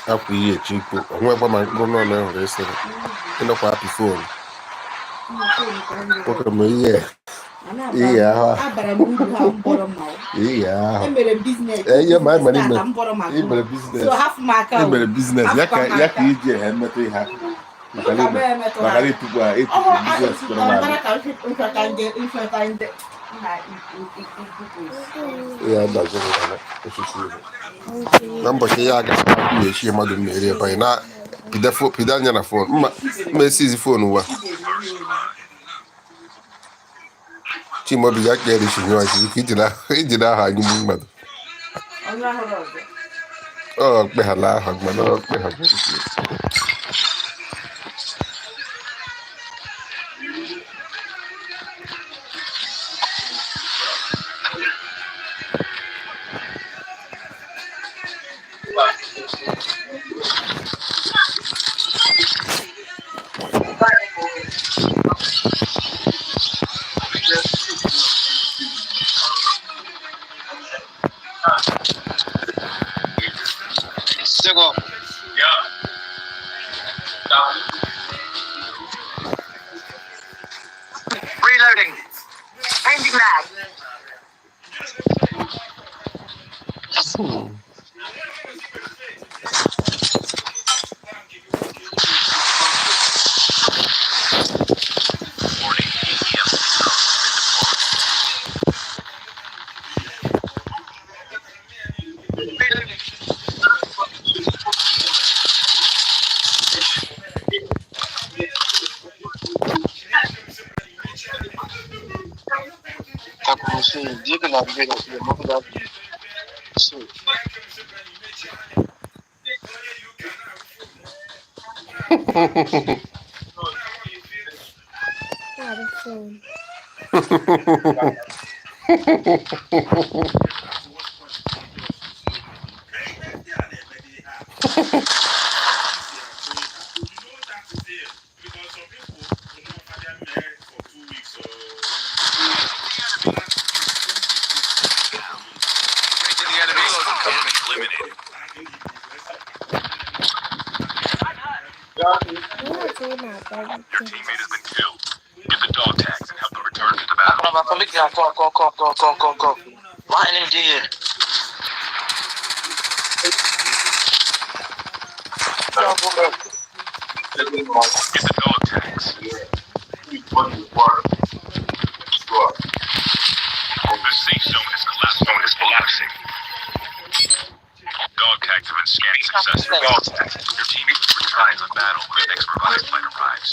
Aku ihe chipu onwe gba ma mkpụrụ nọ na hụrụ esere ịnọkwa apị fon oke ma ihe ahụ ihe ahụ ihe ma imere biznes ya ka iji emetụ ihe maka ịtụkwa biznes ya daziri osisi na mbọchị ya ga-echi mmadụ mmeri ebe anyị na pide anya na fon mma esizi fon ụwa Chimobi ya ka erichi nyewa isi iji na aha anyị mmadụ kpeghala aha mana kpegha Reloading. Changing mag. Your teammate has been killed. Get the dog tags and help them return to the battle. Go. Right in here. Get the dog tags. The safe zone is collapsing. Dog tags have been scanned successfully. Your teammate returns to the battle when the next revived flight arrives.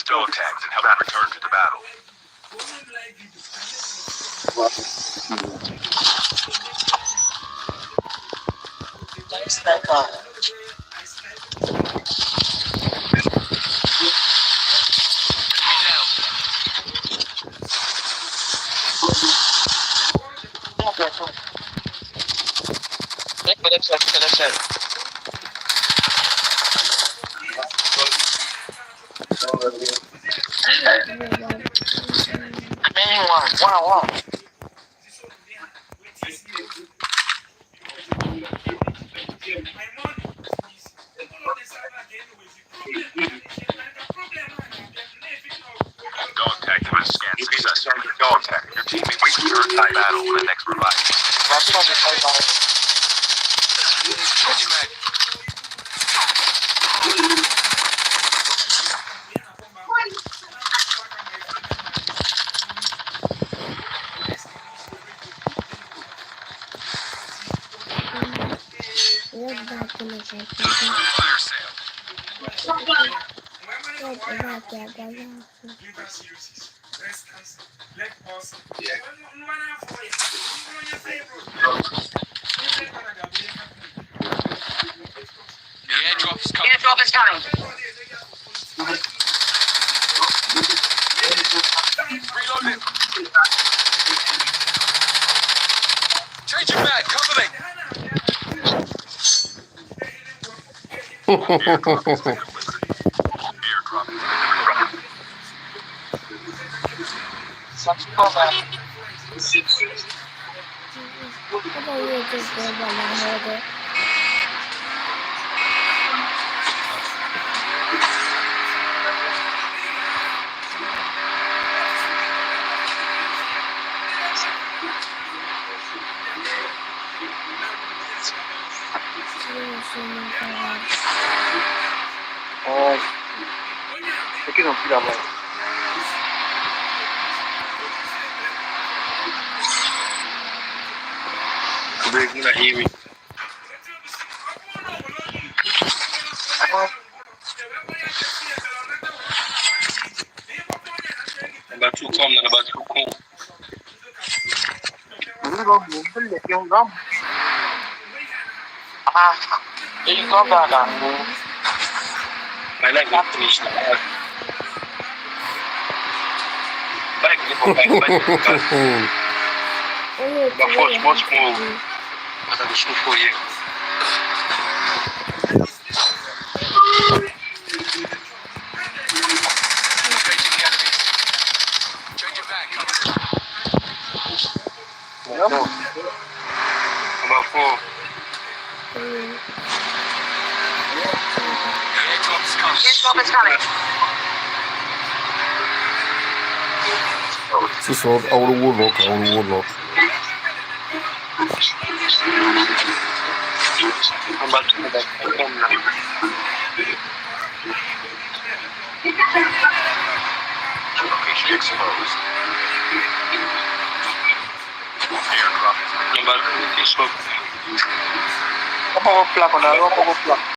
Dog tags and help them return to the battle. One. Through the scan successfully. Dog tag. Your teammate will return to the battle when the next revive. Changing mag. Fire sale. The airdrop is coming. Airdrop is coming. Reloading. Changing mag. Cover me. Airdrop has been delivered. Airdrop has Aqui não, filha da mãe. Breaking the heavy. Number 2 come, number 2 come. Ele cobra lá. My leg not finished. Back. But force much more. But I'm sure for you. engaging the enemy. Changing mag. Cover me. Number 4. The airdrop is coming. Airdrop is coming. This one, I would warlock. Number 2, come now. Location exposed. Airdrop is Number 2 is up. Vamos a